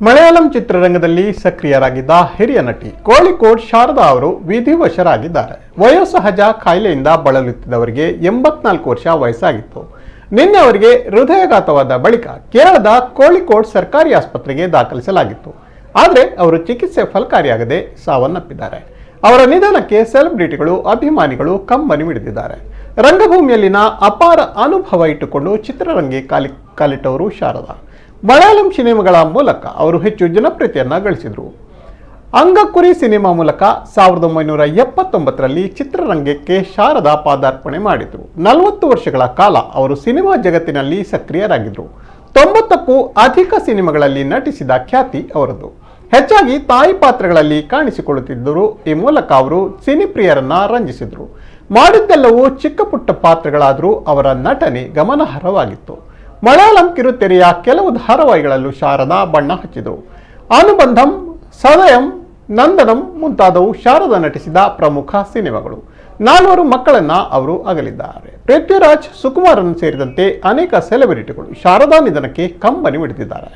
ಮಲಯಾಳಂ ಚಿತ್ರರಂಗದಲ್ಲಿ ಸಕ್ರಿಯರಾಗಿದ್ದ ಹಿರಿಯ ನಟಿ ಕೋಳಿಕೋಡ್ ಶಾರದಾ ಅವರು ವಿಧಿವಶರಾಗಿದ್ದಾರೆ. ವಯೋಸಹಜ ಕಾಯಿಲೆಯಿಂದ ಬಳಲುತ್ತಿದ್ದವರಿಗೆ 84 ವರ್ಷ ವಯಸ್ಸಾಗಿತ್ತು. ನಿನ್ನೆ ಅವರಿಗೆ ಹೃದಯಾಘಾತವಾದ ಬಳಿಕ ಕೇರಳದ ಕೋಳಿಕೋಡ್ ಸರ್ಕಾರಿ ಆಸ್ಪತ್ರೆಗೆ ದಾಖಲಿಸಲಾಗಿತ್ತು. ಆದರೆ ಅವರು ಚಿಕಿತ್ಸೆ ಫಲಕಾರಿಯಾಗದೆ ಸಾವನ್ನಪ್ಪಿದ್ದಾರೆ. ಅವರ ನಿಧನಕ್ಕೆ ಸೆಲೆಬ್ರಿಟಿಗಳು, ಅಭಿಮಾನಿಗಳು ಕಂಬನಿ ಮಿಡಿದಿದ್ದಾರೆ. ರಂಗಭೂಮಿಯಲ್ಲಿನ ಅಪಾರ ಅನುಭವ ಇಟ್ಟುಕೊಂಡು ಚಿತ್ರರಂಗಕ್ಕೆ ಕಾಲಿಟ್ಟವರು ಶಾರದಾ. ಮಲಯಾಳಂ ಸಿನಿಮಾಗಳ ಮೂಲಕ ಅವರು ಹೆಚ್ಚು ಜನಪ್ರಿಯತೆಯನ್ನು ಗಳಿಸಿದರು. ಅಂಗಕುರಿ ಸಿನಿಮಾ ಮೂಲಕ 1979ರಲ್ಲಿ ಚಿತ್ರರಂಗಕ್ಕೆ ಶಾರದಾ ಪಾದಾರ್ಪಣೆ ಮಾಡಿದರು. 40 ವರ್ಷಗಳ ಕಾಲ ಅವರು ಸಿನಿಮಾ ಜಗತ್ತಿನಲ್ಲಿ ಸಕ್ರಿಯರಾಗಿದ್ದರು. 90ಕ್ಕೂ ಅಧಿಕ ಸಿನಿಮಾಗಳಲ್ಲಿ ನಟಿಸಿದ ಖ್ಯಾತಿ ಅವರದು. ಹೆಚ್ಚಾಗಿ ತಾಯಿ ಪಾತ್ರಗಳಲ್ಲಿ ಕಾಣಿಸಿಕೊಳ್ಳುತ್ತಿದ್ದರು. ಈ ಮೂಲಕ ಅವರು ಸಿನಿಪ್ರಿಯರನ್ನ ರಂಜಿಸಿದರು. ಮಾಡಿದ್ದೆಲ್ಲವೂ ಚಿಕ್ಕ ಪುಟ್ಟ ಪಾತ್ರಗಳಾದರೂ ಅವರ ನಟನೆ ಗಮನಾರ್ಹವಾಗಿತ್ತು. ಮಲಯಾಳಂ ಕಿರುತೆರೆಯ ಕೆಲವು ಧಾರಾವಾಹಿಗಳಲ್ಲೂ ಶಾರದಾ ಬಣ್ಣ ಹಚ್ಚಿದರು. ಅನುಬಂಧಂ, ಸದಯಂ, ನಂದನಂ ಮುಂತಾದವು ಶಾರದಾ ನಟಿಸಿದ ಪ್ರಮುಖ ಸಿನಿಮಾಗಳು. 4 ಮಕ್ಕಳನ್ನ ಅವರು ಅಗಲಿದ್ದಾರೆ. ಪೃಥ್ವಿರಾಜ್, ಸುಕುಮಾರನ್ ಸೇರಿದಂತೆ ಅನೇಕ ಸೆಲೆಬ್ರಿಟಿಗಳು ಶಾರದಾ ನಿಧನಕ್ಕೆ ಕಂಬನಿ ಮಿಡಿದಿದ್ದಾರೆ.